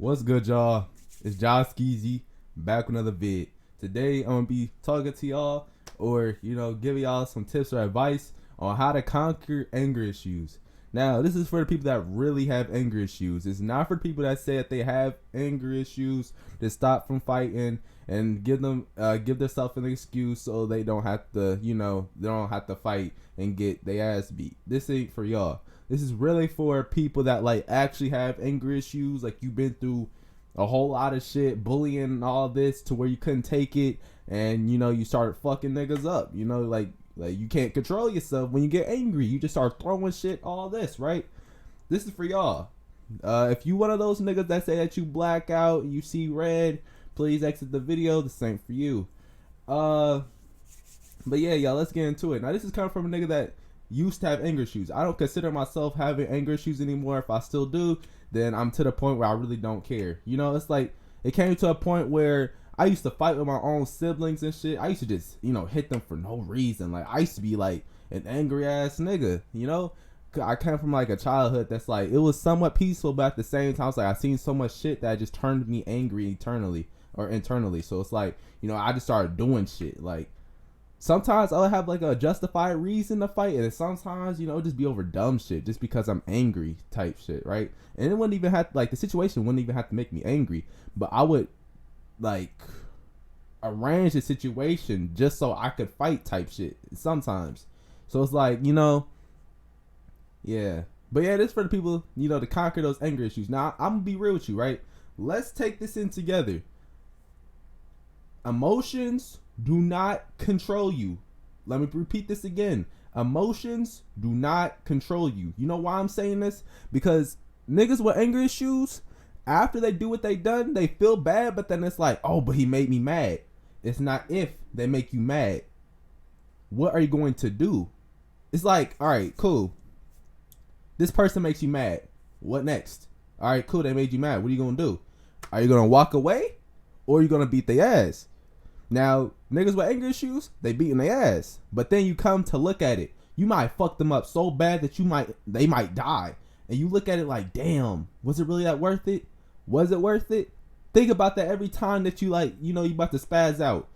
What's good, y'all? It's jahskeezy back with another vid. Today I'm gonna be talking to y'all, or giving y'all some tips or advice on how to conquer anger issues. Now, this is for the people that really have anger issues. It's not for the people that say that they have anger issues to stop from fighting and give themselves an excuse so they don't have to, they don't have to fight and get their ass beat. This ain't for y'all. This is really for people that like actually have anger issues, like you've been through a whole lot of shit, bullying and all this to where you couldn't take it, and you started fucking niggas up. Like you can't control yourself when you get angry. You just start throwing shit, all this, right? This is for y'all. If you one of those niggas that say that you black out, you see red, please exit the video. This ain't for you. But yeah, y'all, let's get into it. Now, this is coming from a nigga that used to have anger issues. I don't consider myself having anger issues anymore. If I still do, then I'm to the point where I really don't care. It's like it came to a point where I used to fight with my own siblings and shit. I used to just, hit them for no reason. Like, I used to be like an angry ass nigga, I came from like a childhood that's like, it was somewhat peaceful, but at the same time, it's like I seen so much shit that just turned me angry internally. So it's like, I just started doing shit. Like, sometimes I'll have like a justified reason to fight, and sometimes, just be over dumb shit just because I'm angry type shit, right? And it wouldn't even have, like, the situation wouldn't even have to make me angry, but I would like arrange the situation just so I could fight type shit sometimes. So it's like, yeah. But yeah, this for the people, to conquer those anger issues. Now, I'm gonna be real with you, right? Let's take this in together. Emotions do not control you. Let me repeat this again. Emotions do not control you. You know why I'm saying this? Because niggas with anger issues, after they do what they done, they feel bad, but then it's like, oh, but he made me mad. It's not if they make you mad. What are you going to do? It's like, all right, cool. This person makes you mad. What next? All right, cool. They made you mad. What are you going to do? Are you going to walk away, or are you going to beat their ass? Now, niggas with anger issues, they beating their ass. But then you come to look at it. You might fuck them up so bad that they might die. And you look at it like, damn, was it really that worth it? Was it worth it? Think about that every time that you you about to spaz out.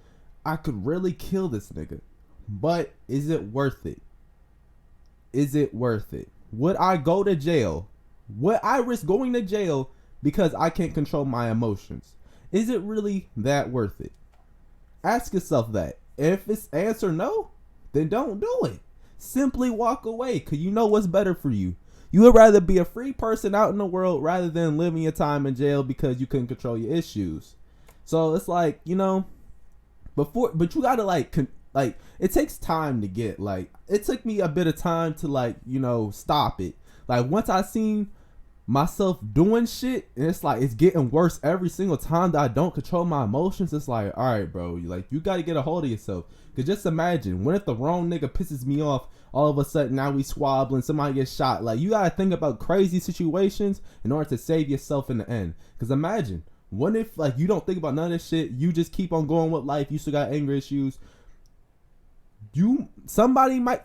I could really kill this nigga. But is it worth it? Is it worth it? Would I go to jail? Would I risk going to jail because I can't control my emotions? Is it really that worth it? Ask yourself that. If it's answer no, then don't do it. Simply walk away, because you know what's better for you. You would rather be a free person out in the world rather than living your time in jail because you couldn't control your issues. So it's like, but you gotta it takes time to get, it took me a bit of time to stop it. Like, once I seen myself doing shit, and it's like it's getting worse every single time that I don't control my emotions, it's like, all right, bro, you got to get a hold of yourself. Because just imagine, what if the wrong nigga pisses me off, all of a sudden now we squabbling, somebody gets shot. Like, you got to think about crazy situations in order to save yourself in the end. Because imagine, what if you don't think about none of this shit, you just keep on going with life, you still got anger issues, somebody might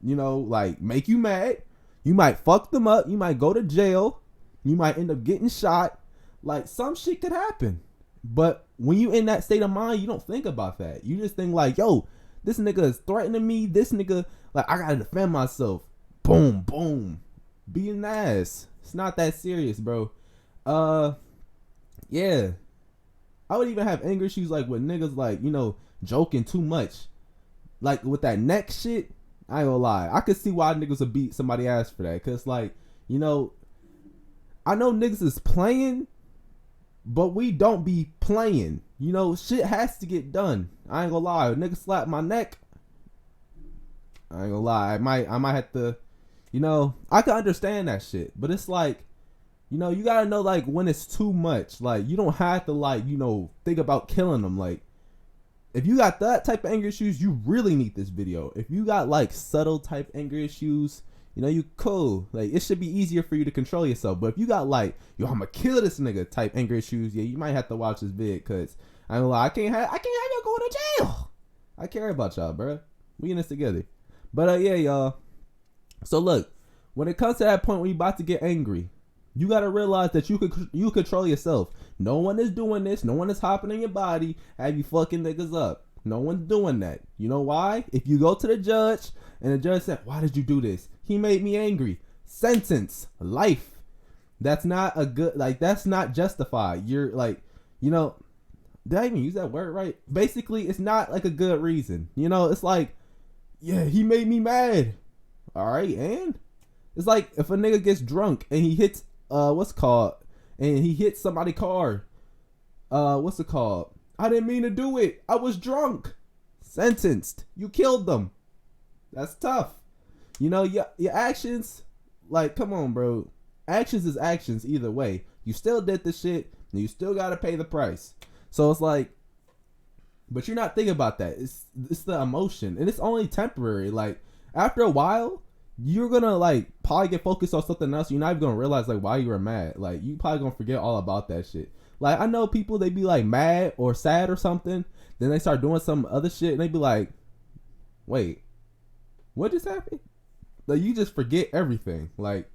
make you mad. You might fuck them up. You might go to jail. You might end up getting shot. Like, some shit could happen. But when you in that state of mind, you don't think about that. You just think like, yo, this nigga is threatening me. This nigga, I gotta defend myself. Boom, boom. Be an ass. It's not that serious, bro. Yeah. I would even have anger issues with niggas joking too much. Like with that neck shit. I ain't gonna lie. I could see why niggas would beat somebody ass for that. Cause I know niggas is playing, but we don't be playing. Shit has to get done. I ain't gonna lie. If niggas slap my neck, I ain't gonna lie. I might have to, I can understand that shit. But it's like, you gotta know when it's too much. You don't have to think about killing them. If you got that type of anger issues, you really need this video. If you got subtle type anger issues, you cool. It should be easier for you to control yourself. But if you got yo, I'ma kill this nigga type anger issues, yeah, you might have to watch this vid, cause I ain't gonna lie, I can't have y'all going to jail. I care about y'all, bro. We in this together. But yeah, y'all. So look, when it comes to that point where you about to get angry, You gotta realize that you control yourself. No one is doing this. No one is hopping in your body, have you fucking niggas up. No one's doing that. You know why? If you go to the judge and the judge said, "Why did you do this?" He made me angry. Sentence, life. That's not a good, like, that's not justified. You're like, you know, did I even use that word right? Basically, it's not like a good reason. You know, it's like, yeah, he made me mad. All right, and it's like if a nigga gets drunk and he hits what's it called, and he hits somebody's car. What's it called? I didn't mean to do it. I was drunk. Sentenced. You killed them. That's tough. You know, your actions, like, come on, bro. Actions is actions either way. You still did the shit, and you still gotta pay the price. So it's like, but you're not thinking about that. It's the emotion, and it's only temporary. Like, after a while, you're gonna like probably get focused on something else. You're not even gonna realize like why you were mad. Like, you probably gonna forget all about that shit. Like, I know people, they be like mad or sad or something, then they start doing some other shit, and they be like, wait, what just happened? Like, you just forget everything. Like,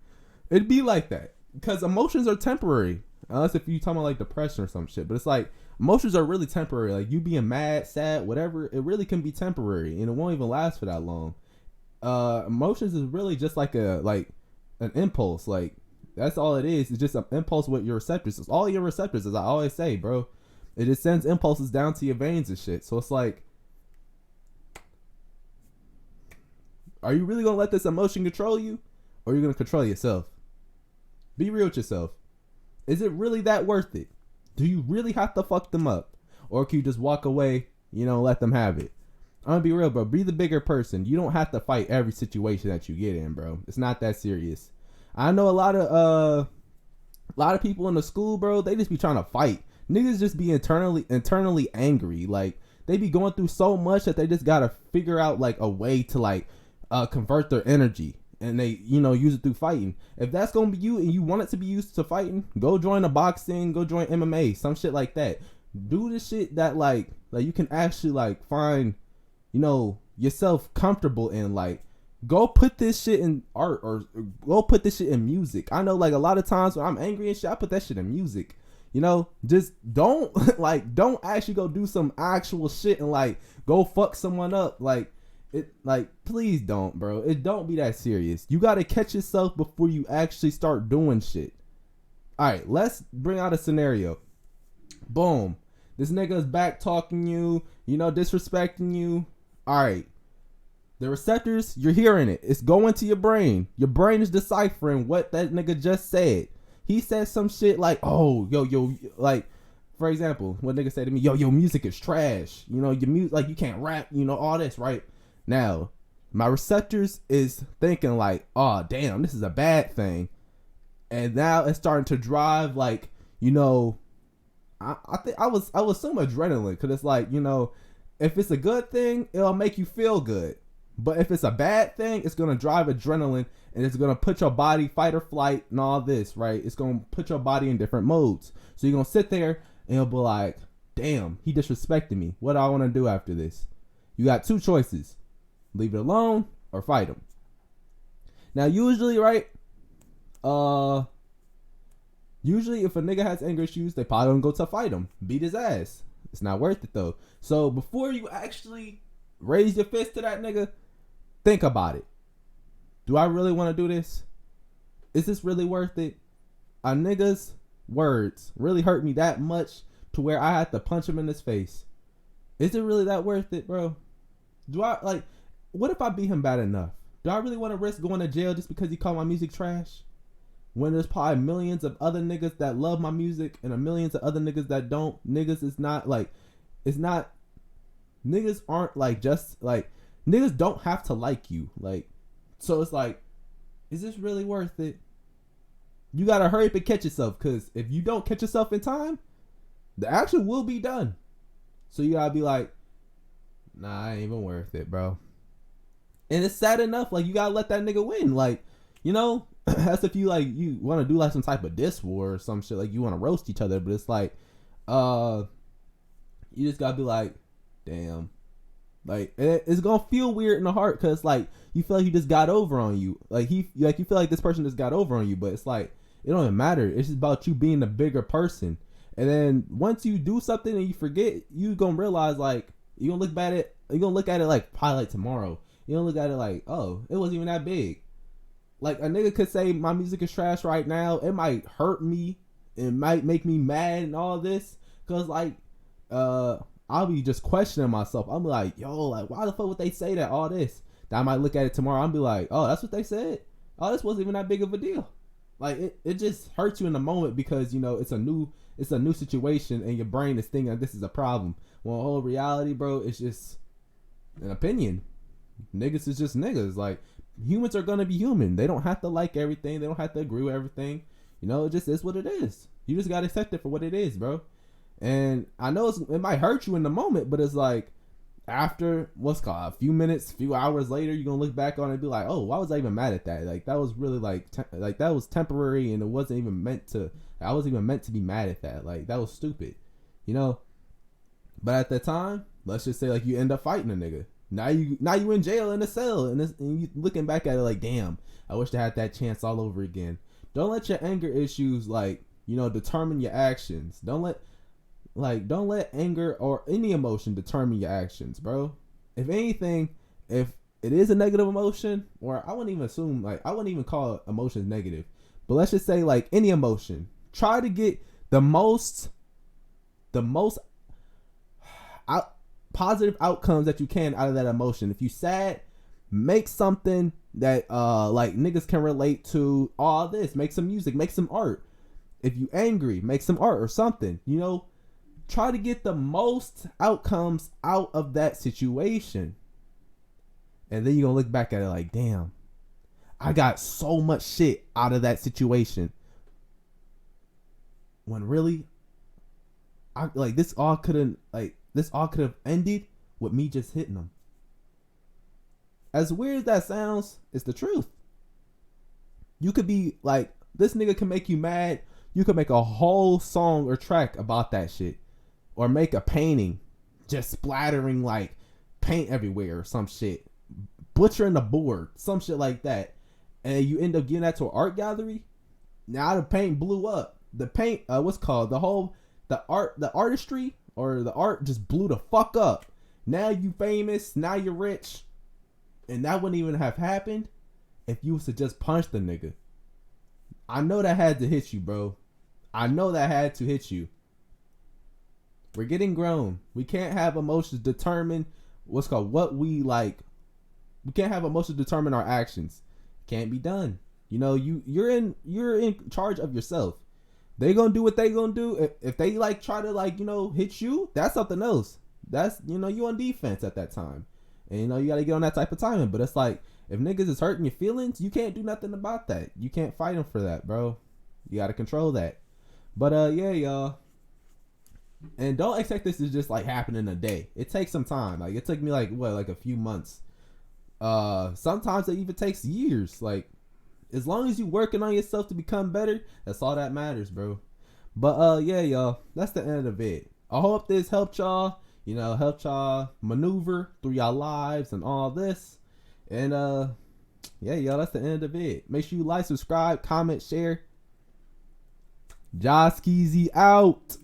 it'd be like that because emotions are temporary, unless if you talking about like depression or some shit. But it's like emotions are really temporary. Like, you being mad, sad, whatever, it really can be temporary, and it won't even last for that long. Emotions is really just like an impulse. Like, that's all it is. It's just an impulse with your receptors. It's all your receptors, as I always say, bro. It just sends impulses down to your veins and shit. So it's like, are you really gonna let this emotion control you, or are you gonna control yourself? Be real with yourself. Is it really that worth it? Do you really have to fuck them up, or can you just walk away? You know, let them have it. I'm gonna be real, bro. Be the bigger person. You don't have to fight every situation that you get in, bro. It's not that serious. I know a lot of people in the school, bro. They just be trying to fight. Niggas just be internally angry. Like, they be going through so much that they just gotta figure out like a way to like convert their energy, and they, you know, use it through fighting. If that's gonna be you and you want it to be used to fighting, go join a boxing, go join MMA, some shit like that. Do the shit that like you can actually like find, you know, yourself comfortable in. Like, go put this shit in art, or go put this shit in music. I know, like, a lot of times when I'm angry and shit, I put that shit in music. You know, just don't don't actually go do some actual shit and like go fuck someone up. Like, it, like, please don't, bro. It don't be that serious. You gotta catch yourself before you actually start doing shit. All right, let's bring out a scenario. Boom, this nigga is back talking you, you know, disrespecting you. All right, the receptors, you're hearing it. It's going to your brain. Your brain is deciphering what that nigga just said. He said some shit like, oh, yo, like, for example, what nigga said to me, yo, music is trash. You know, your music, like, you can't rap, you know, all this, right? Now, my receptors is thinking like, oh, damn, this is a bad thing. And now it's starting to drive, like, you know, I think I was some adrenaline, because it's like, you know, if it's a good thing, it'll make you feel good. But if it's a bad thing, it's going to drive adrenaline, and it's going to put your body fight or flight and all this, right? It's going to put your body in different modes. So you're going to sit there and you'll be like, damn, he disrespected me. What do I want to do after this? You got two choices. Leave it alone or fight him. Now, usually, right? Usually if a nigga has anger issues, they probably gonna go to fight him. Beat his ass. It's not worth it, though. So before you actually raise your fist to that nigga, think about it. Do I really want to do this? Is this really worth it? A nigga's words really hurt me that much to where I had to punch him in his face. Is it really that worth it, bro? Do I, like, what if I beat him bad enough? Do I really want to risk going to jail just because he called my music trash? When there's probably millions of other niggas that love my music and a millions of other niggas that don't. Niggas is not like, it's not, niggas aren't like, just like, niggas don't have to like you. Like, so it's like, is this really worth it? You gotta hurry up and catch yourself, because if you don't catch yourself in time, the action will be done. So you gotta be like, nah, ain't even worth it, bro. And it's sad enough, like, you gotta let that nigga win. Like, you know, that's if you like, you want to do like some type of diss war or some shit, like you want to roast each other. But it's like, you just gotta be like, damn, like, it's gonna feel weird in the heart, because like you feel like he just got over on you. Like you feel like this person just got over on you, but it's like, It don't even matter. It's just about you being a bigger person. And then once you do something and you forget, you gonna realize like you gonna look at it like probably like tomorrow. You gonna look at it like, oh, it wasn't even that big. Like a nigga could say my music is trash right now. It might hurt me. It might make me mad and all this. Cause like I'll be just questioning myself. I'm like, yo, like why the fuck would they say that all this? That I might look at it tomorrow. I'll be like, oh, that's what they said. Oh, this wasn't even that big of a deal. Like it just hurts you in the moment because you know it's a new situation and your brain is thinking like, this is a problem. Well, whole reality, bro, it's just an opinion. Niggas is just niggas. Like humans are gonna be human. They don't have to like everything. They don't have to agree with everything. You know, it just is what it is. You just gotta accept it for what it is, bro. And I know it might hurt you in the moment, but it's like after a few minutes, few hours later, you're gonna look back on it and be like, oh, why was I even mad at that? Like that was really like that was temporary and it wasn't even meant to. I wasn't even meant to be mad at that. Like that was stupid, you know. But at the time, let's just say like you end up fighting a nigga. Now you in jail in a cell and you looking back at it like, damn, I wish I had that chance all over again. Don't let your anger issues like determine your actions. Don't let anger or any emotion determine your actions, bro. If anything, if it is a negative emotion, or I wouldn't even call emotions negative, but let's just say like any emotion, try to get the most positive outcomes that you can out of that emotion. If you sad, make something that like niggas can relate to. All this, make some music, make some art. If you angry, make some art or something. Try to get the most outcomes out of that situation. And then you're going to look back at it like, damn, I got so much shit out of that situation. When really, this all could have ended with me just hitting them. As weird as that sounds, it's the truth. You could be like, this nigga can make you mad. You could make a whole song or track about that shit. Or make a painting just splattering like paint everywhere or some shit. Butchering the board, some shit like that. And you end up giving that to an art gallery. Now the paint blew up. The paint, the artistry or the art just blew the fuck up. Now you famous, now you're rich. And that wouldn't even have happened if you was to just punch the nigga. I know that had to hit you, bro. I know that had to hit you. We're getting grown. We can't have emotions determine what we like. We can't have emotions determine our actions. Can't be done. You're in charge of yourself. They gonna do what they gonna do. If they try to hit you, that's something else. That's you on defense at that time. And you gotta get on that type of timing. But it's like if niggas is hurting your feelings, you can't do nothing about that. You can't fight them for that, bro. You gotta control that. But yeah, y'all. And don't expect this to just happen in a day. It takes some time. It took me a few months. Sometimes it even takes years. As long as you working on yourself to become better, that's all that matters, bro. But yeah, y'all, that's the end of it. I hope this helped y'all. Helped y'all maneuver through y'all lives and all this. And yeah, y'all, that's the end of it. Make sure you like, subscribe, comment, share. Jahskeezy out.